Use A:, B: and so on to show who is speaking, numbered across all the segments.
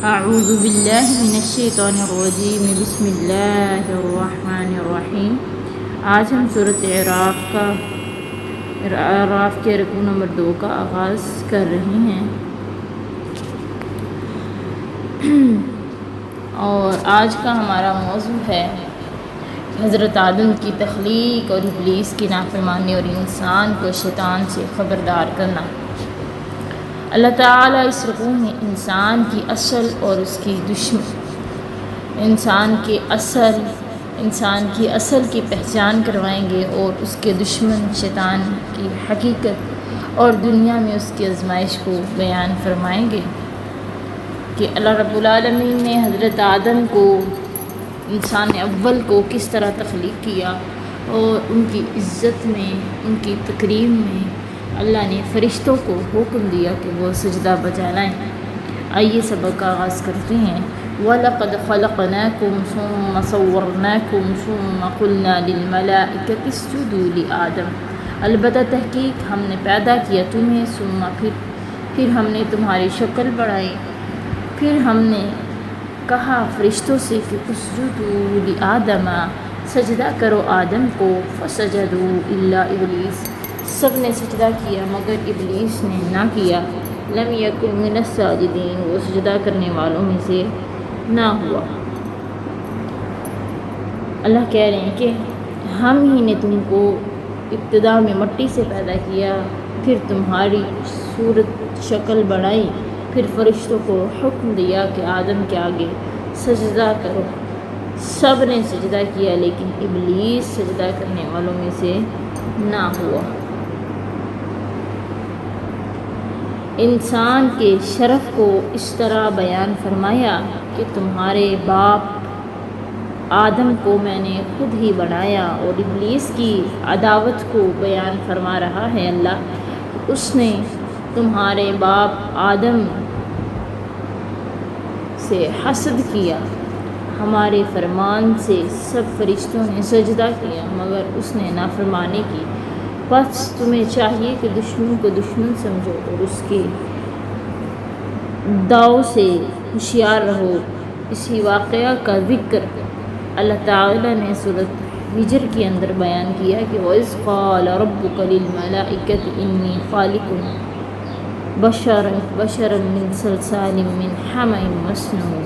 A: اعوذ باللہ من الشیطان الرجیم بسم اللہ الرحمن الرحیم۔ آج ہم سورۃ اعراف کے رکوع نمبر 2 کا آغاز کر رہے ہیں، اور آج کا ہمارا موضوع ہے حضرت آدم کی تخلیق اور ابلیس کی نافرمانی اور انسان کو شیطان سے خبردار کرنا۔ اللہ تعالیٰ اس رکوع میں انسان کی اصل اور اس کی انسان کی اصل کی پہچان کروائیں گے، اور اس کے دشمن شیطان کی حقیقت اور دنیا میں اس کی آزمائش کو بیان فرمائیں گے کہ اللہ رب العالمین نے حضرت آدم کو، انسان اول کو کس طرح تخلیق کیا، اور ان کی عزت میں، ان کی تکریم میں اللہ نے فرشتوں کو حکم دیا کہ وہ سجدہ بجا لائیں۔ آئیے سبق کا آغاز کرتے ہیں۔ وَلَقَدْ خَلَقْنَاكُمْ ثُمَّ صَوَّرْنَاكُمْ ثُمَّ قُلْنَا لِلْمَلَائِكَةِ اسْجُدُوا لِآدَمَ، البتہ تحقیق ہم نے پیدا کیا تمہیں، ثم پھر ہم نے تمہاری شکل بڑھائی، پھر ہم نے کہا فرشتوں سے کہ اسجدوا لآدم، سجدہ کرو آدم کو، فسجدوا الا ابلیس، سب نے سجدہ کیا مگر ابلیس نے نہ کیا، لم یکن من الساجدین، وہ سجدہ کرنے والوں میں سے نہ ہوا۔ اللہ کہہ رہے ہیں کہ ہم ہی نے تم کو ابتدا میں مٹی سے پیدا کیا، پھر تمہاری صورت شکل بڑھائی، پھر فرشتوں کو حکم دیا کہ آدم کے آگے سجدہ کرو، سب نے سجدہ کیا لیکن ابلیس سجدہ کرنے والوں میں سے نہ ہوا۔ انسان کے شرف کو اس طرح بیان فرمایا کہ تمہارے باپ آدم کو میں نے خود ہی بنایا، اور ابلیس کی عداوت کو بیان فرما رہا ہے اللہ، اس نے تمہارے باپ آدم سے حسد کیا، ہمارے فرمان سے سب فرشتوں نے سجدہ کیا مگر اس نے نافرمانی کی، پس تمہیں چاہیے کہ دشمن کو دشمن سمجھو اور اس کے داؤ سے ہوشیار رہو۔ اسی واقعہ کا ذکر اللہ تعالیٰ نے سورۃ ہجر کے اندر بیان کیا کہ وَإِذْ قَالَ رَبُّكَ لِلْمَلَائِكَةِ إِنِّي خَالِقٌ بَشَرًا مِّن صَلْصَالٍ مِّن حَمَإٍ مَّسْنُونٍ۔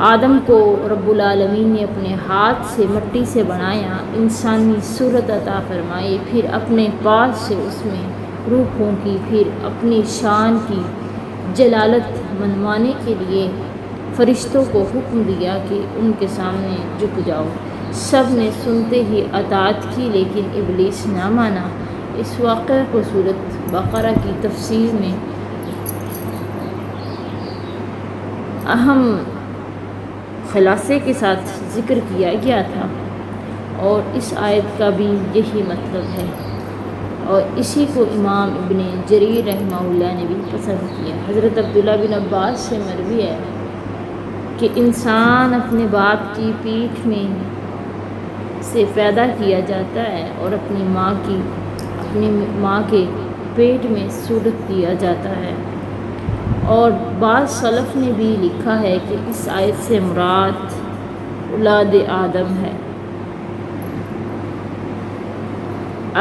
A: آدم کو رب العالمین نے اپنے ہاتھ سے مٹی سے بنایا، انسانی صورت عطا فرمائی، پھر اپنے پاس سے اس میں روح پھونکی، پھر اپنی شان کی جلالت منوانے کے لیے فرشتوں کو حکم دیا کہ ان کے سامنے جھک جاؤ، سب نے سنتے ہی اطاعت کی لیکن ابلیس نہ مانا۔ اس واقعہ کو سورۃ بقرہ کی تفسیر میں اہم خلاصے کے ساتھ ذکر کیا گیا تھا، اور اس آیت کا بھی یہی مطلب ہے، اور اسی کو امام ابن جریر رحمہ اللہ نے بھی پسند کیا۔ حضرت عبداللہ بن عباس سے مروی ہے کہ انسان اپنے باپ کی پیٹھ میں سے پیدا کیا جاتا ہے اور اپنی ماں کے پیٹ میں صورت دیا جاتا ہے، اور بعض سلف نے بھی لکھا ہے کہ اس آیت سے مراد اولاد آدم ہے۔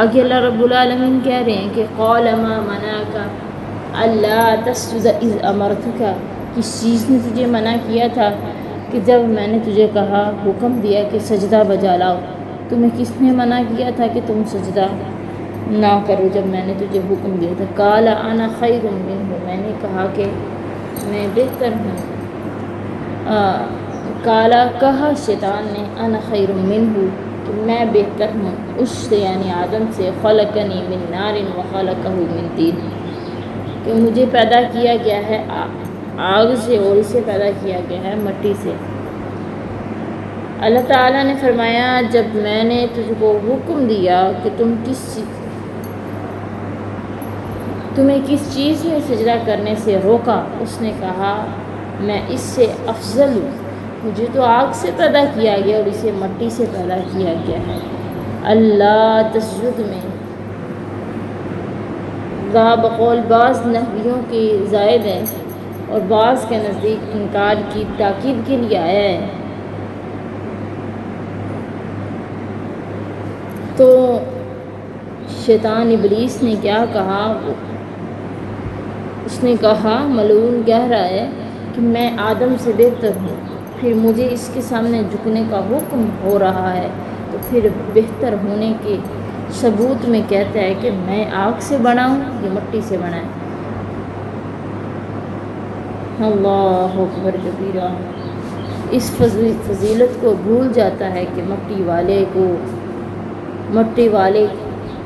A: آگے اللہ رب العالمین کہہ رہے ہیں کہ قَالَ مَا مَنَعَكَ أَلَّا تَسْجُدَ إِذْ أَمَرْتُكَ، کس چیز نے تجھے منع کیا تھا کہ جب میں نے تجھے کہا، حکم دیا کہ سجدہ بجا لاؤ، تمہیں کس نے منع کیا تھا کہ تم سجدہ نہ کرو جب میں نے تجھے حکم دیا تھا؟ قَالَ أَنَا خَيْرٌ مِّنْهُ، میں نے کہا کہ میں بہتر ہوں۔ کہا شیطان نے أَنَا خَيْرٌ مِّنْهُ، کہ میں بہتر ہوں اس سے، یعنی آدم سے، خَلَقَنِي مِن نَارٍ وَخَلَقَهُ مِن طِينٍ، کہ مجھے پیدا کیا گیا ہے آگ سے اور اسے پیدا کیا گیا ہے مٹی سے۔ اللہ تعالیٰ نے فرمایا جب میں نے تجھ کو حکم دیا کہ تمہیں کس چیز میں سجدہ کرنے سے روکا، اس نے کہا میں اس سے افضل ہوں، مجھے تو آگ سے پیدا کیا گیا اور اسے مٹی سے پیدا کیا گیا ہے۔ اللہ تسجد میں بقول بعض نحویوں کے زائد ہے، اور بعض کے نزدیک انکار کی تاکید کے لیے آیا ہے۔ تو شیطان ابلیس نے کیا کہا؟ اس نے کہا، ملعون کہہ رہا ہے کہ میں آدم سے بہتر ہوں، پھر مجھے اس کے سامنے جھکنے کا حکم ہو رہا ہے، تو پھر بہتر ہونے کے ثبوت میں کہتا ہے کہ میں آگ سے بنا ہوں، یہ مٹی سے بنا ہے۔ اللہ اکبر کبیرہ۔ اس فضیلت کو بھول جاتا ہے کہ مٹی والے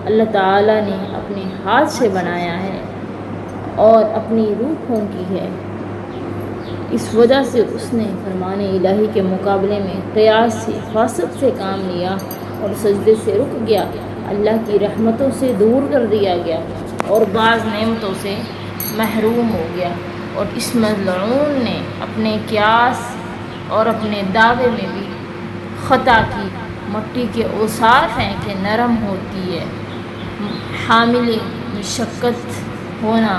A: اللہ تعالیٰ نے اپنے ہاتھ سے بنایا ہے اور اپنی روح پھونکی ہے۔ اس وجہ سے اس نے فرمان الہی کے مقابلے میں قیاس سے فاسد سے کام لیا اور سجدے سے رک گیا، اللہ کی رحمتوں سے دور کر دیا گیا اور بعض نعمتوں سے محروم ہو گیا۔ اور اس ملعون نے اپنے قیاس اور اپنے دعوے میں بھی خطا کی۔ مٹی کے اوصاف ہیں کہ نرم ہوتی ہے، حامل مشقت ہونا،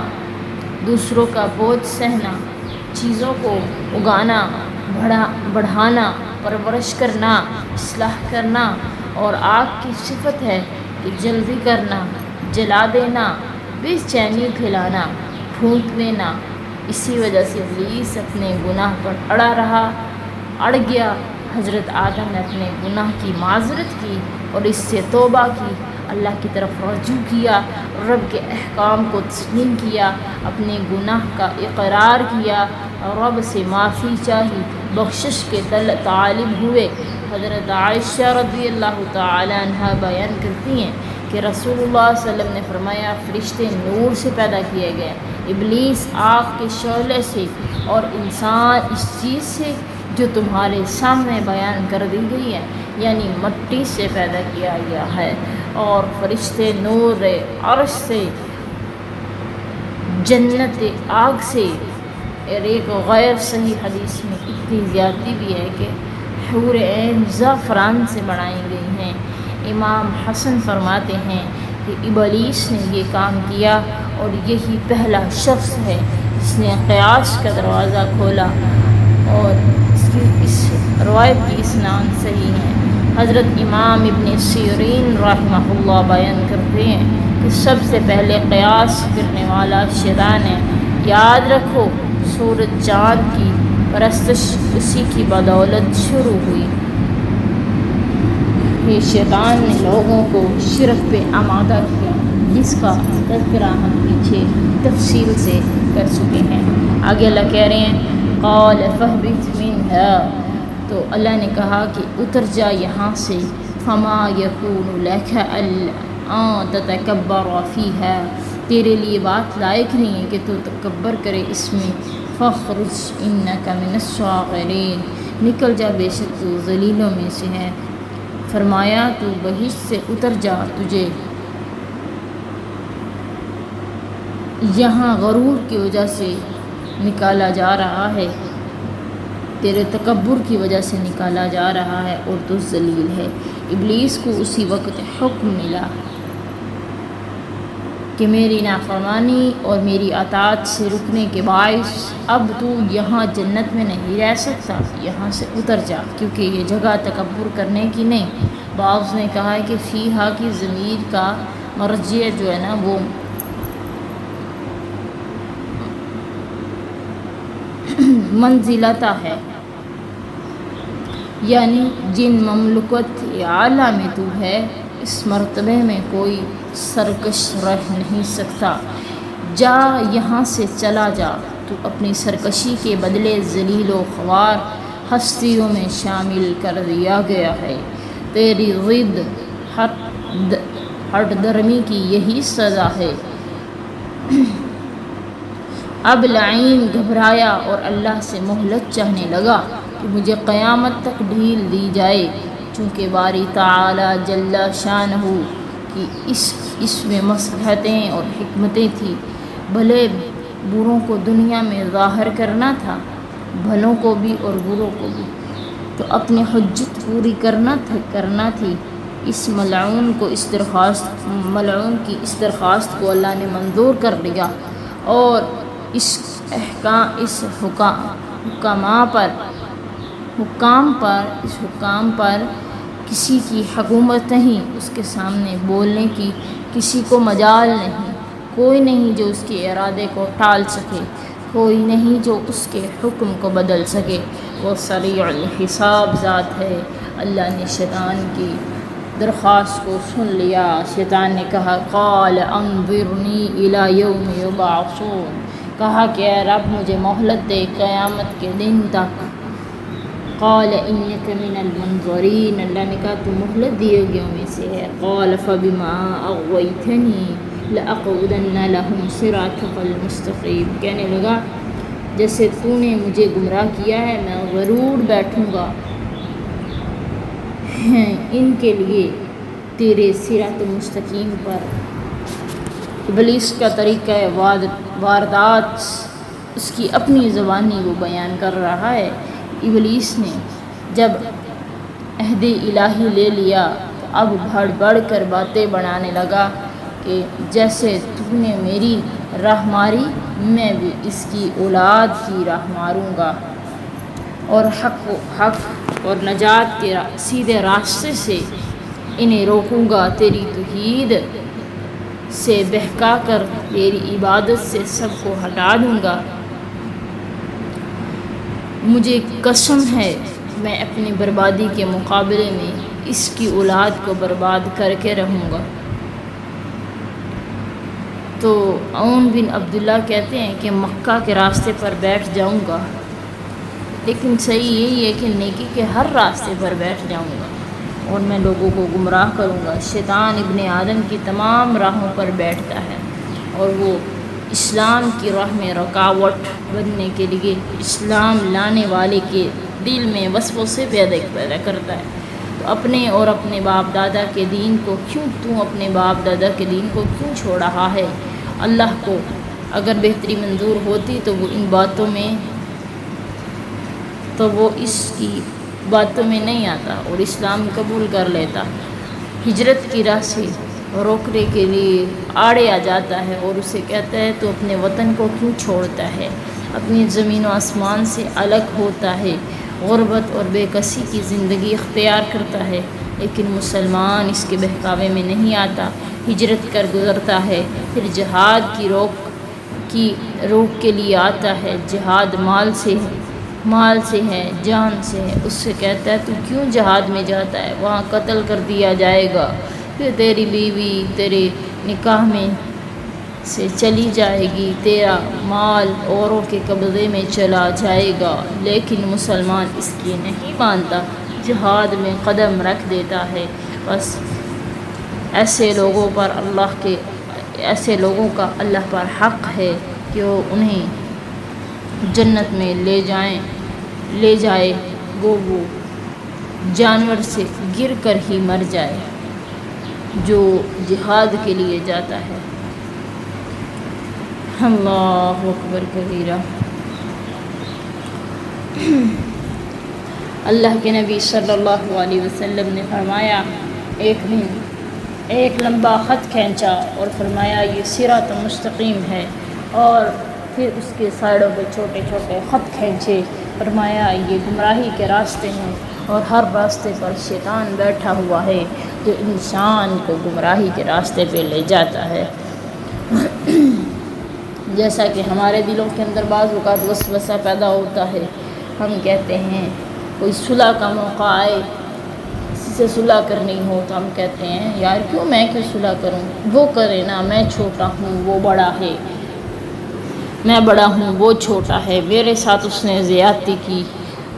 A: دوسروں کا بوجھ سہنا، چیزوں کو اگانا، بڑھانا، پرورش کرنا، اصلاح کرنا، اور آگ کی صفت ہے کہ جلدی کرنا، جلا دینا، بے چینی پھیلانا، پھونک دینا۔ اسی وجہ سے ابلیس اپنے گناہ پر اڑ گیا۔ حضرت آدم نے اپنے گناہ کی معذرت کی اور اس سے توبہ کی، اللہ کی طرف رجوع کیا، رب کے احکام کو تسلیم کیا، اپنے گناہ کا اقرار کیا، رب سے معافی چاہی، بخشش کے طالب ہوئے۔ حضرت عائشہ رضی اللہ تعالی عنہ بیان کرتی ہیں کہ رسول اللہ صلی اللہ علیہ وسلم نے فرمایا، فرشتے نور سے پیدا کیے گئے، ابلیس آگ کے شعلے سے، اور انسان اس چیز سے جو تمہارے سامنے بیان کر دی گئی ہے، یعنی مٹی سے پیدا کیا گیا ہے، اور فرشتے نور عرش سے، جنت آگ سے۔ اور ایک غیر صحیح حدیث میں اتنی زیادتی بھی ہے کہ حور عین زعفران سے بنائی گئی ہیں۔ امام حسن فرماتے ہیں کہ ابلیس نے یہ کام کیا اور یہی پہلا شخص ہے جس نے قیاس کا دروازہ کھولا، اور اس روایت کی اسناد صحیح ہے۔ حضرت امام ابن سیرین رحمہ اللہ بیان کرتے ہیں کہ سب سے پہلے قیاس کرنے والا شیطان ہے۔ یاد رکھو، سورج چاند کی پرستش اسی کی بدولت شروع ہوئی۔ یہ شیطان نے لوگوں کو شرک پہ آمادہ کیا، جس کا تذکرہ ہم پیچھے تفصیل سے کر چکے ہیں۔ آگے اللہ کہہ رہے ہیں، قال فاہبط منها، تو اللہ نے کہا کہ اتر جا یہاں سے، فما یکون لک ان تتکبر فیہا، تیرے لیے بات لائق نہیں ہے کہ تو تکبر کرے اس میں، فاخرج انک من الصاغرین، نکل جا بے شک تو ذلیلوں میں سے ہے۔ فرمایا تو بہشت سے اتر جا، تجھے یہاں غرور کی وجہ سے نکالا جا رہا ہے، تیرے تکبر کی وجہ سے نکالا جا رہا ہے اور تو ذلیل ہے۔ ابلیس کو اسی وقت حکم ملا کہ میری نافرمانی اور میری اطاعت سے رکنے کے باعث اب تو یہاں جنت میں نہیں رہ سکتا، یہاں سے اتر جا، کیونکہ یہ جگہ تکبر کرنے کی نہیں۔ بعض نے کہا ہے کہ فیہا کی ضمیر کا مرجع جو ہے نا وہ منزلتا ہے، یعنی جن مملکت اعلیٰ میں تو ہے، اس مرتبے میں کوئی سرکش رہ نہیں سکتا۔ جا یہاں سے چلا جا، تو اپنی سرکشی کے بدلے ذلیل و خوار ہستیوں میں شامل کر دیا گیا ہے۔ تیری ضد ہٹ درمی کی یہی سزا ہے۔ اب لعین گھبرایا اور اللہ سے مہلت چاہنے لگا کہ مجھے قیامت تک ڈھیل دی جائے، چونکہ باری تعالی جل شانہ کی اس میں مصلحتیں اور حکمتیں تھیں۔ بھلے بروں کو دنیا میں ظاہر کرنا تھا، بھلوں کو بھی اور بروں کو بھی، تو اپنی حجت پوری کرنا تھی۔ اس ملعون کی اس درخواست کو اللہ نے منظور کر لیا اور اس حکام پر کسی کی حکومت نہیں، اس کے سامنے بولنے کی کسی کو مجال نہیں، کوئی نہیں جو اس کے ارادے کو ٹال سکے، کوئی نہیں جو اس کے حکم کو بدل سکے۔ وہ سریع الحساب ذات ہے۔ اللہ نے شیطان کی درخواست کو سن لیا۔ شیطان نے کہا قال انظرنی الی یوم یبعثون، کہا کہ اے رب مجھے مہلت دے قیامت کے دن تک۔ قال انک من المنظرین، اللہ نے کہا تو مہلت دیے گیوں میں سے ہے۔ قال فبما اغویتنی لأقعدن لهم صراطک المستقیم، کہنے لگا جیسے تو نے مجھے گمراہ کیا ہے میں ضرور بیٹھوں گا ان کے لیے تیرے صراط مستقیم پر۔ ابلیس کا طریقہ واردات اس کی اپنی زبانی وہ بیان کر رہا ہے۔ ابلیس نے جب عہد الہی لے لیا تو اب بڑھ کر باتیں بنانے لگا کہ جیسے تو نے میری راہ ماری میں بھی اس کی اولاد کی راہ ماروں گا، اور حق اور نجات کے سیدھے راستے سے انہیں روکوں گا، تیری توحید سے بہکا کر تیری عبادت سے سب کو ہٹا دوں گا۔ مجھے قسم ہے میں اپنی بربادی کے مقابلے میں اس کی اولاد کو برباد کر کے رہوں گا۔ تو عون بن عبداللہ کہتے ہیں کہ مکہ کے راستے پر بیٹھ جاؤں گا، لیکن صحیح یہی ہے کہ نیکی کے ہر راستے پر بیٹھ جاؤں گا اور میں لوگوں کو گمراہ کروں گا۔ شیطان ابن آدم کی تمام راہوں پر بیٹھتا ہے اور وہ اسلام کی راہ میں رکاوٹ بننے کے لیے اسلام لانے والے کے دل میں وسوسے پیدا کرتا ہے۔ تو اپنے اور اپنے باپ دادا کے دین کو اپنے باپ دادا کے دین کو کیوں چھوڑ رہا ہے؟ اللہ کو اگر بہتری منظور ہوتی تو وہ اس کی باتوں میں نہیں آتا اور اسلام قبول کر لیتا۔ ہجرت کی راہ سے روکنے کے لیے آڑے آ جاتا ہے اور اسے کہتا ہے تو اپنے وطن کو کیوں چھوڑتا ہے، اپنی زمین و آسمان سے الگ ہوتا ہے، غربت اور بے کسی کی زندگی اختیار کرتا ہے، لیکن مسلمان اس کے بہکاوے میں نہیں آتا، ہجرت کر گزرتا ہے، پھر جہاد کی روک کے لیے آتا ہے۔ جہاد مال سے ہے، جان سے ہے۔ اس سے کہتا ہے تو کیوں جہاد میں جاتا ہے، وہاں قتل کر دیا جائے گا، پھر تیری بیوی تیرے نکاح میں سے چلی جائے گی، تیرا مال اوروں کے قبضے میں چلا جائے گا، لیکن مسلمان اس کی نہیں مانتا، جہاد میں قدم رکھ دیتا ہے۔ بس ایسے لوگوں کا اللہ پر حق ہے کہ وہ انہیں جنت میں لے جائے وہ جانور سے گر کر ہی مر جائے جو جہاد کے لیے جاتا ہے۔ اللہ اکبر کبیرہ۔ اللہ کے نبی صلی اللہ علیہ وسلم نے فرمایا ایک دن ایک لمبا خط کھینچا اور فرمایا یہ صراط مستقیم ہے، اور پھر اس کے سائڈوں پہ چھوٹے چھوٹے خط کھینچے، فرمایا یہ گمراہی کے راستے ہیں اور ہر راستے پر شیطان بیٹھا ہوا ہے جو انسان کو گمراہی کے راستے پہ لے جاتا ہے۔ جیسا کہ ہمارے دلوں کے اندر بعض اوقات وسوسہ پیدا ہوتا ہے، ہم کہتے ہیں کوئی صلح کا موقع آئے، کسی سے صلح کرنی ہو تو ہم کہتے ہیں یار میں کیوں صلح کروں، وہ کرے نا، میں چھوٹا ہوں وہ بڑا ہے، میں بڑا ہوں وہ چھوٹا ہے، میرے ساتھ اس نے زیادتی کی،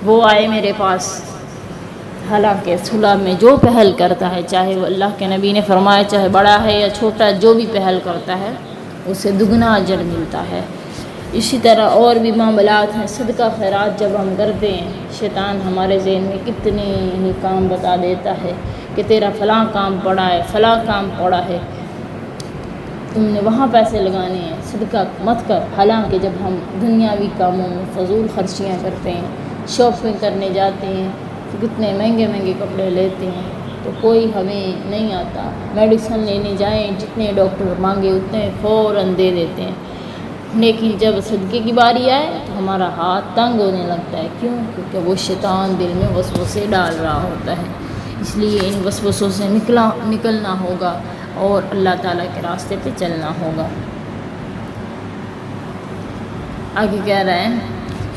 A: وہ آئے میرے پاس۔ حالانکہ صلح میں جو پہل کرتا ہے، چاہے وہ اللہ کے نبی نے فرمایا چاہے بڑا ہے یا چھوٹا، جو بھی پہل کرتا ہے اسے دگنا اجر ملتا ہے۔ اسی طرح اور بھی معاملات ہیں، صدقہ خیرات جب ہم کرتے ہیں، شیطان ہمارے ذہن میں کتنے ہی کام بتا دیتا ہے کہ تیرا فلاں کام پڑا ہے، فلاں کام پڑا ہے، تم نے وہاں پیسے لگانے ہیں، صدقہ مت کر۔ حالانکہ جب ہم دنیاوی کاموں میں فضول خرچیاں کرتے ہیں، شاپنگ کرنے جاتے ہیں تو کتنے مہنگے مہنگے کپڑے لیتے ہیں تو کوئی ہمیں نہیں آتا، میڈیسن لینے جائیں جتنے ڈاکٹر مانگے اتنے فوراً دے دیتے ہیں، لیکن جب صدقے کی باری آئے تو ہمارا ہاتھ تنگ ہونے لگتا ہے. کیوں؟ کیونکہ وہ شیطان دل میں وسوسے ڈال رہا ہوتا ہے. اس لیے ان وسوسوں سے نکلنا ہوگا اور اللہ تعالیٰ کے راستے پہ چلنا ہوگا. آگے کہہ رہے ہیں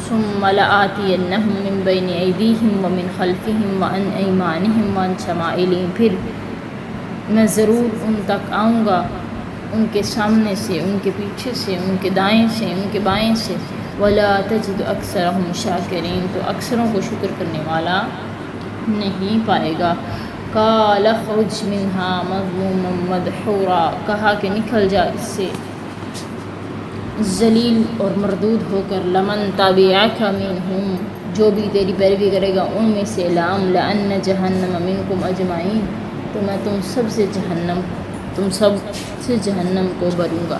A: ثم لآتینہم من بین ایدیہم ومن خلفہم وعن ایمانہم وعن شمائلہم، پھر میں ضرور ان تک آؤں گا، ان کے سامنے سے، ان کے پیچھے سے، ان کے دائیں سے، ان کے بائیں سے. ولا تجد اکثرہم شاکرین، تو اکثروں کو شکر کرنے والا نہیں پائے گا. قال اخرج منہا مذموما مدحورا، کہا کہ نکل جا اس سے ذلیل اور مردود ہو کر. لمن تبعک منہم، جو بھی تیری پیروی کرے گا ان میں سے. لأملأن جہنم منکم اجمعین، تو میں تم سب سے جہنم کو بھروں گا.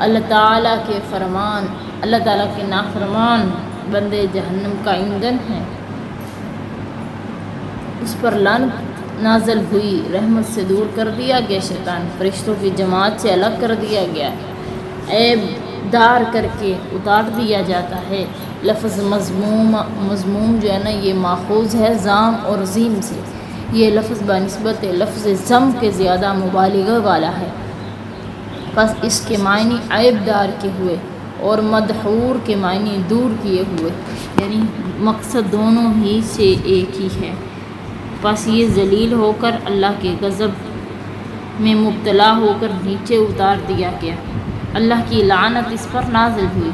A: اللہ تعالیٰ کے فرمان، اللہ تعالیٰ کے نافرمان بندے جہنم کا ایندھن ہیں. اس پر لعنت نازل ہوئی، رحمت سے دور کر دیا گیا شیطان، فرشتوں کی جماعت سے الگ کر دیا گیا، عیب دار کر کے اتار دیا جاتا ہے. لفظ مذموم جو ہے نا، یہ ماخوذ ہے ذام اور ذیم سے. یہ لفظ بنسبت لفظ ذم کے زیادہ مبالغہ والا ہے، پس اس کے معنی عیب دار کے ہوئے اور مدحور کے معنی دور کیے ہوئے، یعنی مقصد دونوں ہی سے ایک ہی ہے. پس یہ ذلیل ہو کر اللہ کے غضب میں مبتلا ہو کر نیچے اتار دیا گیا. اللہ کی لعنت اس پر نازل ہوئی،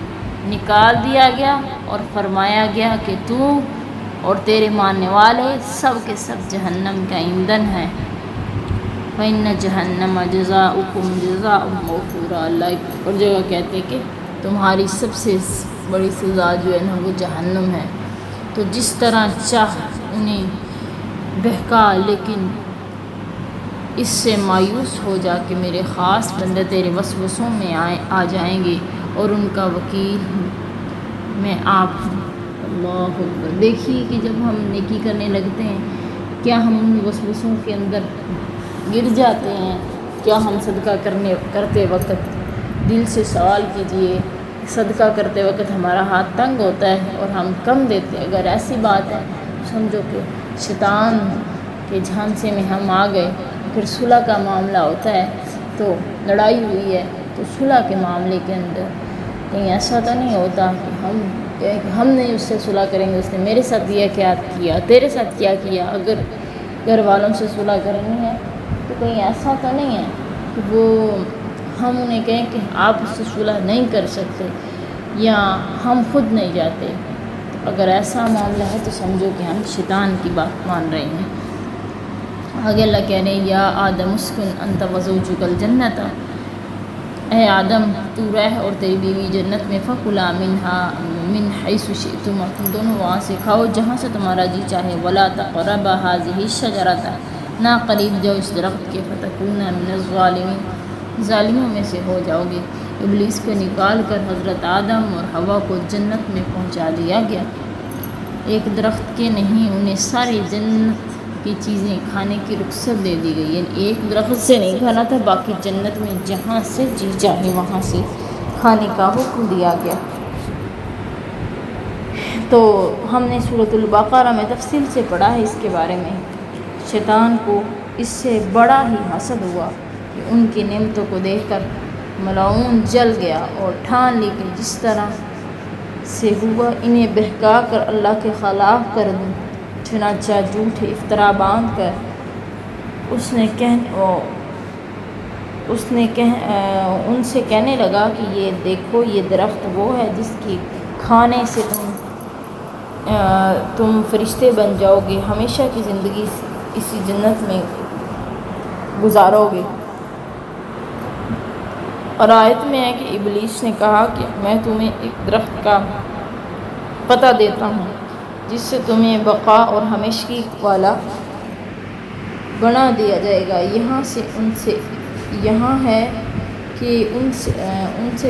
A: نکال دیا گیا اور فرمایا گیا کہ تو اور تیرے ماننے والے سب کے سب جہنم کا ایندھن ہیں. فَإِنَّ جَهَنَّمَ جَزَاؤُكُمْ جَزَاءٌ مَوْفُورًا، اللہ اور جگہ کہتے کہ تمہاری سب سے بڑی سزا جو ہے نا وہ جہنم ہے. تو جس طرح چاہ انہیں بہکا، لیکن اس سے مایوس ہو جا کہ میرے خاص بندے تیرے وسوسوں میں آ جائیں گے اور ان کا وکیل میں آپ ہوں. اللہ اکبر. دیکھیے کہ جب ہم نیکی کرنے لگتے ہیں کیا ہم ان وسوسوں کے اندر گر جاتے ہیں؟ کیا ہم صدقہ کرتے وقت دل سے سوال کیجئے، صدقہ کرتے وقت ہمارا ہاتھ تنگ ہوتا ہے اور ہم کم دیتے ہیں؟ اگر ایسی بات ہے سمجھو کہ شیطان کے جھانسے میں ہم آ گئے. پھر صلح کا معاملہ ہوتا ہے تو لڑائی ہوئی ہے تو صلح کے معاملے کے اندر کہیں ایسا تو نہیں ہوتا کہ ہم نہیں اس سے صلح کریں گے، اس نے میرے ساتھ یہ کیا کیا، تیرے ساتھ کیا کیا. اگر گھر والوں سے صلح کرنی ہے تو کہیں ایسا تو نہیں ہے کہ وہ ہم انہیں کہیں کہ آپ اس سے صلح نہیں کر سکتے یا ہم خود نہیں جاتے. اگر ایسا معاملہ ہے تو سمجھو کہ ہم شیطان کی بات مان رہے ہیں. آگے اللہ کہہ رہے ہیں یا آدم اسکن انت وزوجک الجنت، اے آدم تو رہ اور تیری بیوی جنت میں. فکلا منہا من حیث شئتما، تم دونوں وہاں سے کھاؤ جہاں سے تمہارا جی چاہے. ولا تقربا هذه الشجرة، نہ قریب جاؤ اس درخت کے. فتکونا من الظالمین، ظالموں میں سے ہو جاؤ گے. ابلیس کو نکال کر حضرت آدم اور حوا کو جنت میں پہنچا دیا گیا. ایک درخت کے نہیں، انہیں ساری جنت کی چیزیں کھانے کی رخصت دے دی گئی. یعنی ایک درخت سے نہیں کھانا تھا، باقی جنت میں جہاں سے جی چاہے وہاں سے کھانے کا حکم دیا گیا. تو ہم نے سورۃ البقرہ میں تفصیل سے پڑھا ہے اس کے بارے میں. شیطان کو اس سے بڑا ہی حسد ہوا کہ ان کی نعمتوں کو دیکھ کر ملعون جل گیا اور ٹھان لی کہ جس طرح سے ہوا انہیں بہکا کر اللہ کے خلاف کر دوں. چنانچہ جھوٹے افطرا باندھ کر ان سے کہنے لگا کہ یہ دیکھو یہ درخت وہ ہے جس کی کھانے سے تم فرشتے بن جاؤ گے، ہمیشہ کی زندگی اسی جنت میں گزارو گے. اور آیت میں ہے کہ ابلیس نے کہا کہ میں تمہیں ایک درخت کا پتہ دیتا ہوں جس سے تمہیں بقا اور ہمیشگی والا بنا دیا جائے گا. یہاں ہے کہ ان سے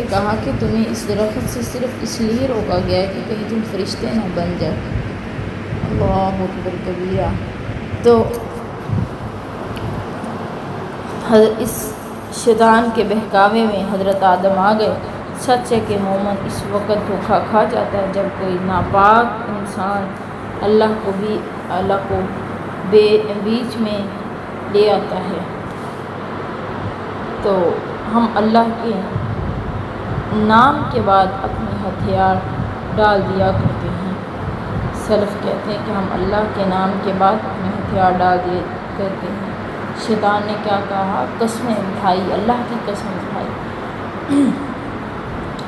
A: کہا کہ تمہیں اس درخت سے صرف اس لیے روکا گیا ہے کہ کہیں تم فرشتے نہ بن جاؤ. اللہ اکبر کبیرہ. تو اس شیطان کے بہکاوے میں حضرت آدم آ گئے سچ ہے کہ مومن اس وقت دھوکا کھا جاتا ہے جب کوئی ناپاک انسان اللہ کو بیچ میں لے آتا ہے، تو ہم اللہ کے نام کے بعد اپنے ہتھیار ڈال دیا کرتے ہیں۔ سلف کہتے ہیں کہ ہم اللہ کے نام کے بعد اپنے ہتھیار ڈال دیا کرتے ہیں۔ شیطان نے کیا کہا؟ قسمیں اٹھائی، اللہ کی قسم اٹھائی۔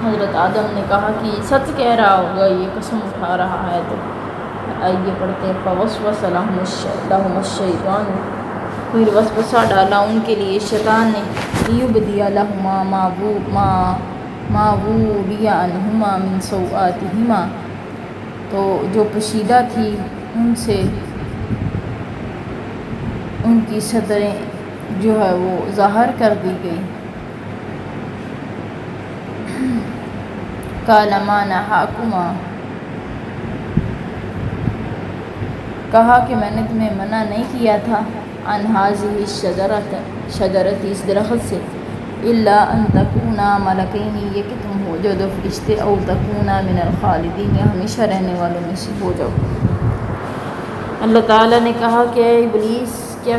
A: حضرت آدم نے کہا کہ یہ سچ کہہ رہا ہوگا، یہ قسم اٹھا رہا ہے، تو آئیے پڑھتے ہیں فوسوس لہم الشیطان، پھر وسوسہ ڈالا ان کے لیے شیطان نے، لیبدی لہما ما وری عنہما من سوآتہما، تو جو پوشیدہ تھی ان سے ان کی سطریں جو ہے وہ ظاہر کر دی گئی۔ قال ما نہاکما، کہا کہ میں نے تمہیں منع نہیں کیا تھا، عن ہذہ الشجرۃ، اس درخت سے، الا ان تکونا ملکین، یہ کہ تم ہو جو دو فرشتے، او تکونا من الخالدین، یا ہمیشہ رہنے والوں میں سے ہو جاؤ۔ اللہ تعالیٰ نے کہا کہ اے ابلیس، اے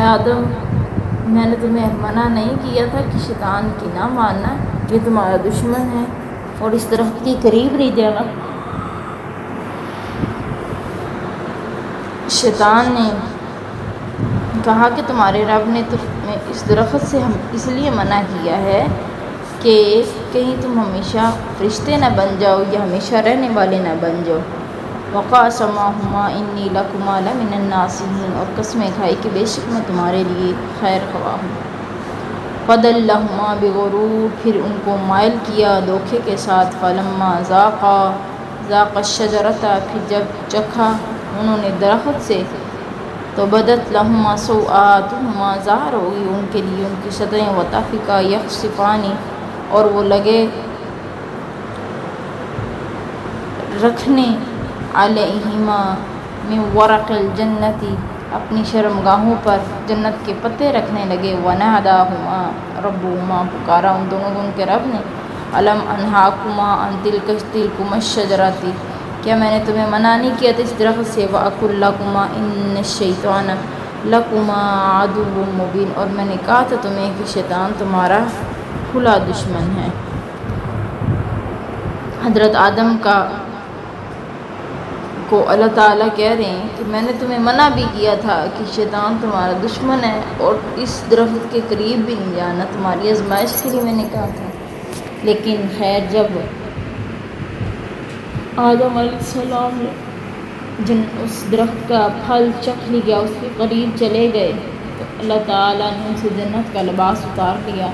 A: آدم، میں نے تمہیں منع نہیں کیا تھا کہ شیطان کی نہ ماننا، یہ تمہارا دشمن ہے اور اس درخت کے قریب نہیں جانا۔ شیطان نے کہا کہ تمہارے رب نے تمہیں اس درخت سے اس لیے منع کیا ہے کہ کہیں تم ہمیشہ فرشتے نہ بن جاؤ یا ہمیشہ رہنے والے نہ بن جاؤ۔ وقاسمہما انی لکما لمن الناصحین، اور قسمیں کھائی کہ بے شک میں تمہارے لیے خیر خواہ ہوں۔ فدلہما بغرور، پھر ان کو مائل کیا دھوکے کے ساتھ، فلما ذاقا الشجرۃ، پھر جب چکھا انہوں نے درخت سے، تو بدت لہما سوآتہما، ظاہر ہوگی ان کے لیے ان کی سطریں، وطفقا یخصفان، اور وہ لگے رکھنے، علیہما من ورق الجنت، اپنی شرمگاہوں پر جنت کے پتے رکھنے لگے، وناداہما ربہما، پکارا ان دونوں کو ان کے رب نے، الم انہاکما عن تلکما الشجرۃ، کیا میں نے تمہیں منع نہیں کیا تھا اس درخت سے، وَأَقُلْ لَكُمَا إِنَّ الشَّيْطَانَ لَكُمَا عَدُوٌّ مُّبِينٌ، اور میں نے کہا تھا تمہیں کہ شیطان تمہارا کھلا دشمن ہے۔ حضرت آدم کو اللہ تعالیٰ کہہ رہے ہیں کہ میں نے تمہیں منع بھی کیا تھا کہ شیطان تمہارا دشمن ہے اور اس درخت کے قریب بھی نہیں جانا، تمہاری آزمائش کے لیے میں نے کہا تھا۔ لیکن خیر، جب آدم علیہ السلام نے اس درخت کا پھل چکھ لیا، اس کے قریب چلے گئے، تو اللہ تعالیٰ نے ان سے جنت کا لباس اتار لیا،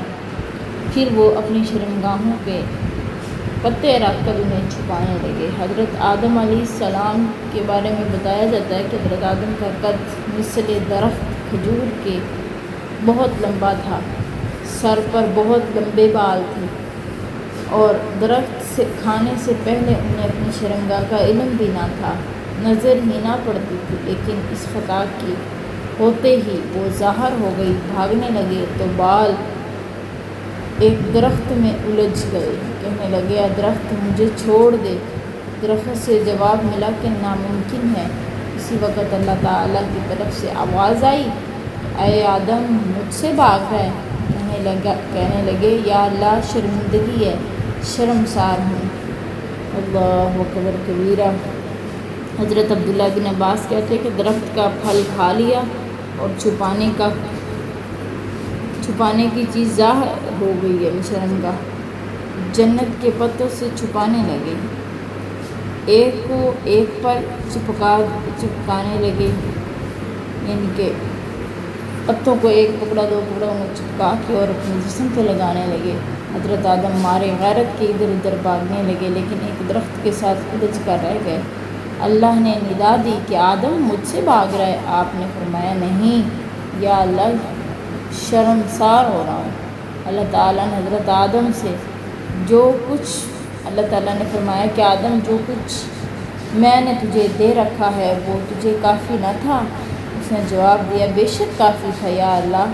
A: پھر وہ اپنی شرمگاہوں پہ پتے رکھ کر انہیں چھپانے لگے۔ حضرت آدم علیہ السلام کے بارے میں بتایا جاتا ہے کہ حضرت آدم کا قد مثل درخت کھجور کے بہت لمبا تھا، سر پر بہت لمبے بال تھے، اور درخت سے کھانے سے پہلے انہیں اپنی شرمگاہ کا علم بھی نہ تھا، نظر ہی نہ پڑتی تھی، لیکن اس خطا کی ہوتے ہی وہ ظاہر ہو گئی، بھاگنے لگے تو بال ایک درخت میں الجھ گئے، کہنے لگے اے درخت مجھے چھوڑ دے۔ درخت سے جواب ملا کہ ناممکن ہے۔ اسی وقت اللہ تعالیٰ کی طرف سے آواز آئی، اے آدم مجھ سے بھاگ رہا ہے؟ کہنے لگے یا اللہ شرمندگی ہے، شرمسار ہوں۔ اللہ اکبر کبیرہ۔ حضرت عبداللہ بن عباس کہتے ہیں کہ درخت کا پھل کھا لیا اور چھپانے کی چیز ظاہر ہو گئی ہے، شرمگاہ جنت کے پتوں سے چھپانے لگے، ایک کو ایک پر چپکانے لگے، یعنی کہ پتوں کو ایک ٹکڑا دو ٹکڑا انہیں چپکا کے اور اپنے جسم پہ لگانے لگے۔ حضرت آدم مارے غیرت کے ادھر ادھر بھاگنے لگے، لیکن ایک درخت کے ساتھ الجھ کر رہ گئے۔ اللہ نے ندا دی کہ آدم مجھ سے بھاگ رہا ہے، آپ نے فرمایا نہیں یا اللہ شرمسار ہو رہا ہوں۔ اللہ تعالیٰ نے حضرت آدم سے اللہ تعالیٰ نے فرمایا کہ آدم جو کچھ میں نے تجھے دے رکھا ہے وہ تجھے کافی نہ تھا؟ اس نے جواب دیا بے شک کافی تھا یا اللہ،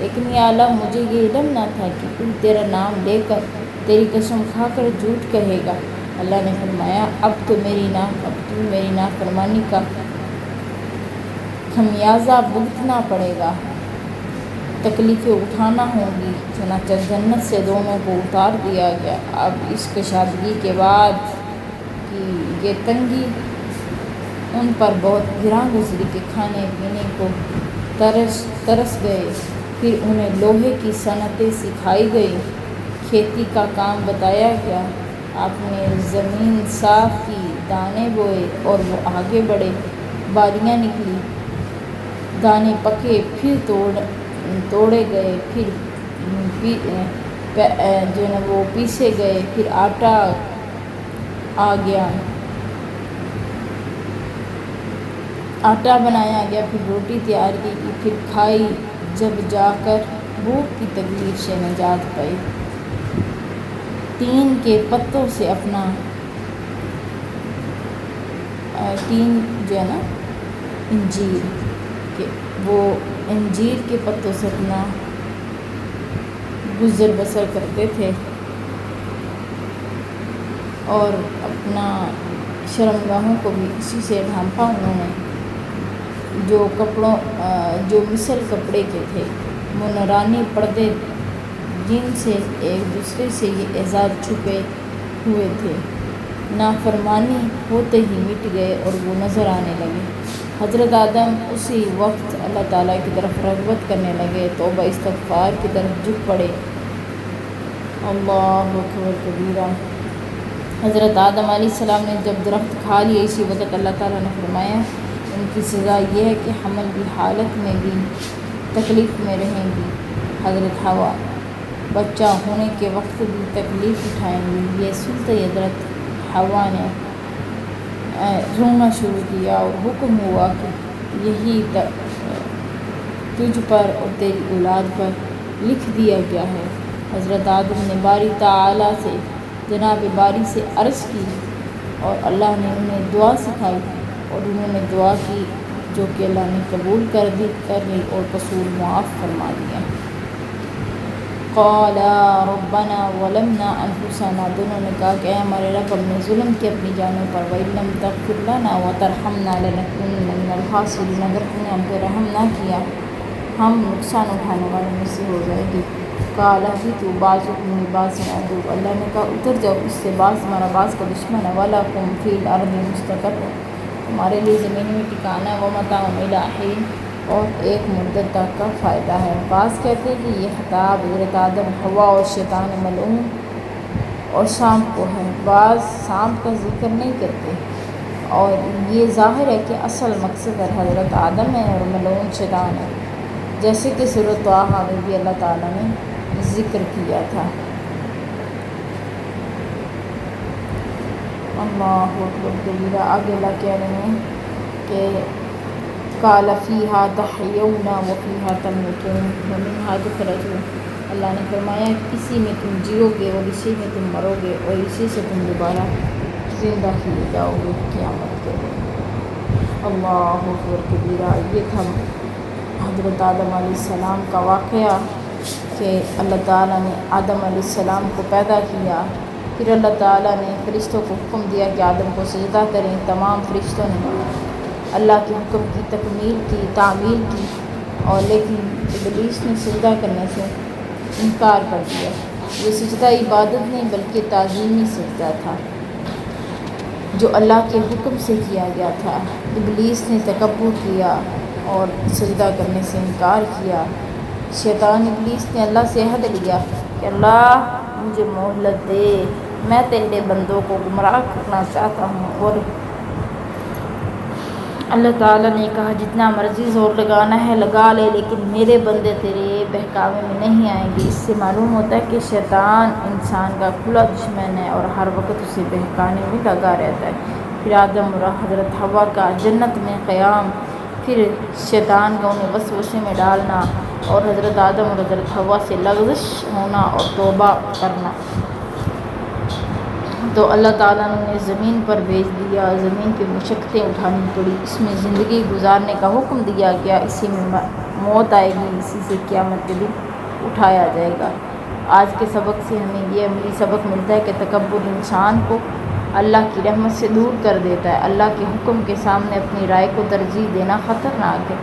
A: لیکن یا اللہ مجھے یہ علم نہ تھا کہ کوئی تیرا نام لے کر تیری قسم کھا کر جھوٹ کہے گا۔ اللہ نے فرمایا اب تو میری نافرمانی کا خمیازہ بھگتنا پڑے گا، تکلیفیں اٹھانا ہوں گی۔ چنانچہ جنت سے دونوں کو اتار دیا گیا۔ اب اس کشادگی کے بعد کی یہ تنگی ان پر بہت گراں گزری کہ کھانے پینے کو ترس گئے۔ پھر انہیں لوہے کی صنعتیں سکھائی گئی، کھیتی کا کام بتایا گیا۔ آپ نے زمین صاف کی، دانے بوئے اور وہ آگے بڑھے، باریاں نکلی، دانے پکے، پھر توڑے گئے، پھر وہ پیسے گئے، پھر آٹا آ گیا، آٹا بنایا گیا، پھر روٹی تیار کی گئی، پھر کھائی، جب جا کر بھوک کی تکلیف سے نجات پائی۔ تین کے پتوں سے اپنا انجیر کے پتوں سے اپنا گزر بسر کرتے تھے اور اپنا شرمگاہوں کو بھی اسی سے ڈھانپا انہوں نے۔ جو مثل کپڑے کے تھے، وہ نورانی پردے جن سے ایک دوسرے سے یہ اعزاز چھپے ہوئے تھے، نافرمانی ہوتے ہی مٹ گئے اور وہ نظر آنے لگے۔ حضرت آدم اسی وقت اللہ تعالیٰ کی طرف رغبت کرنے لگے، توبہ استغفار کی طرف جھک پڑے۔ اللہ اکبر کبیرہ۔ حضرت آدم علیہ السلام نے جب درخت کھا لیا، اسی وقت اللہ تعالیٰ نے فرمایا ان کی سزا یہ ہے کہ حمل کی حالت میں بھی تکلیف میں رہیں گی۔ حضرت حوا بچہ ہونے کے وقت بھی تکلیف اٹھائیں گی۔ یہ سنتے حضرت حوا نے رونا شروع کیا اور حکم ہوا کہ یہی تجھ پر اور تیری اولاد پر لکھ دیا گیا ہے۔ حضرت آدم نے باری تعالیٰ سے جناب باری سے عرض کی اور اللہ نے انہیں دعا سکھائی اور انہوں نے دعا کی، جو کہ اللہ نے قبول کر لی اور قصور معاف فرما دیا۔ قالا ربنا ظلمنا انفسنا، دونوں نے کہا کہ اے ہمارے رب، ہم نے ظلم کیا اپنی جانوں پر، وَإِن لَّمْ تَغْفِرْ لَنَا وَتَرْحَمْنَا لَنَكُونَنَّ مِنَ الْخَاسِرِينَ، اگر تم نے ہم پہ رحم نہ کیا ہم نقصان اٹھانے والوں میں سے ہو جائے گی۔ قال اهبطوا بعضكم لبعض عدو، اللہ نے کہا اتر جاؤ، اس سے بعض تمہارا بعض کا دشمن ہے۔ وَلَكُمْ فِي الْأَرْضِ مُسْتَقَرٌّ، تمہارے لیے زمین میں ٹھکانہ، وَمَتَاعٌ إِلَىٰ حِینٍ، اور ایک مدت تک کا فائدہ ہے۔ بعض کہتے ہیں کہ یہ خطاب حضرت آدم، حوا اور شیطان ملعون اور سانپ کو ہے۔ بعض سانپ کا ذکر نہیں کرتے اور یہ ظاہر ہے کہ اصل مقصد حضرت آدم ہے اور ملعون شیطان ہے، جیسے کہ سورۃ طٰہٰ میں بھی اللہ تعالیٰ نے ذکر کیا تھا۔ اللہ اکبر کبیرہ۔ آگے اللہ کہہ رہے ہیں کہ قال فیہا تحیون وفیہا تموتون ومنہا تخرجون، اللہ نے فرمایا اسی میں تم جیو گے اور اسی میں تم مرو گے اور اسی سے تم دوبارہ زندہ کیے جاؤ گے قیامت کے دن۔ اللہ اکبر کبیرہ۔ یہ تھا حضرت آدم علیہ السلام کا واقعہ کہ اللہ تعالیٰ نے آدم علیہ السلام کو پیدا کیا، پھر اللہ تعالیٰ نے فرشتوں کو حکم دیا کہ آدم کو سجدہ کریں۔ تمام فرشتوں نے اللہ کے حکم کی تعمیل کی اور لیکن ابلیس نے سجدہ کرنے سے انکار کر دیا۔ یہ سجدہ عبادت نہیں بلکہ تعظیمی سجدہ تھا جو اللہ کے حکم سے کیا گیا تھا۔ ابلیس نے تکبر کیا اور سجدہ کرنے سے انکار کیا۔ شیطان ابلیس نے اللہ سے عہد لیا کہ اللہ مجھے مہلت دے، میں تیرے بندوں کو گمراہ کرنا چاہتا ہوں، اور اللہ تعالیٰ نے کہا جتنا مرضی زور لگانا ہے لگا لے، لیکن میرے بندے تیرے بہکاوے میں نہیں آئیں گے۔ اس سے معلوم ہوتا ہے کہ شیطان انسان کا کھلا دشمن ہے اور ہر وقت اسے بہکانے میں لگا رہتا ہے۔ پھر آدم اور حضرت حوا کا جنت میں قیام، پھر شیطان کا انہیں وسوسے میں ڈالنا اور حضرت آدم اور حضرت حوا سے لغزش ہونا اور توبہ کرنا، تو اللہ تعالیٰ نے انہیں زمین پر بھیج دیا، زمین کی مشقتیں اٹھانی پڑی، اس میں زندگی گزارنے کا حکم دیا گیا، اسی میں موت آئے گی، اسی سے قیامت کے دن اٹھایا جائے گا۔ آج کے سبق سے ہمیں یہ عملی سبق ملتا ہے کہ تکبر انسان کو اللہ کی رحمت سے دور کر دیتا ہے۔ اللہ کے حکم کے سامنے اپنی رائے کو ترجیح دینا خطرناک ہے۔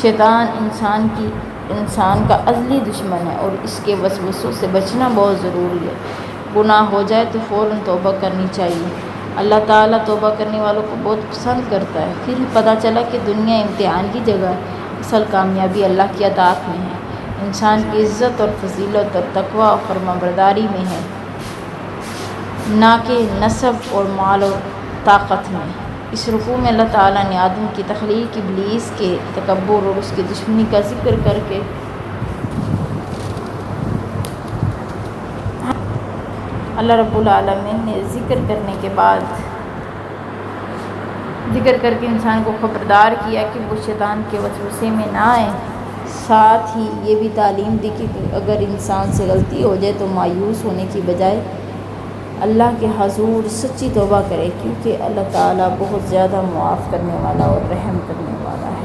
A: شیطان انسان کا ازلی دشمن ہے اور اس کے وسوسوں سے بچنا بہت ضروری ہے۔ گناہ ہو جائے تو فوراً توبہ کرنی چاہیے۔ اللہ تعالیٰ توبہ کرنے والوں کو بہت پسند کرتا ہے۔ پھر پتہ چلا کہ دنیا امتحان کی جگہ ہے، اصل کامیابی اللہ کی عطاء میں ہے۔ انسان کی عزت اور فضیلت اور تقوی اور فرمانبرداری میں ہے، نہ کہ نسب اور مال و طاقت میں۔ اس رکوع میں اللہ تعالیٰ نے آدم کی تخلیق، ابلیس کے تکبر اور اس کی دشمنی کا ذکر کر کے اللہ رب العالمین نے ذکر کر کے انسان کو خبردار کیا کہ وہ شیطان کے وسوسے میں نہ آئے۔ ساتھ ہی یہ بھی تعلیم دی کہ اگر انسان سے غلطی ہو جائے تو مایوس ہونے کی بجائے اللہ کے حضور سچی توبہ کرے، کیونکہ اللہ تعالیٰ بہت زیادہ معاف کرنے والا اور رحم کرنے والا ہے۔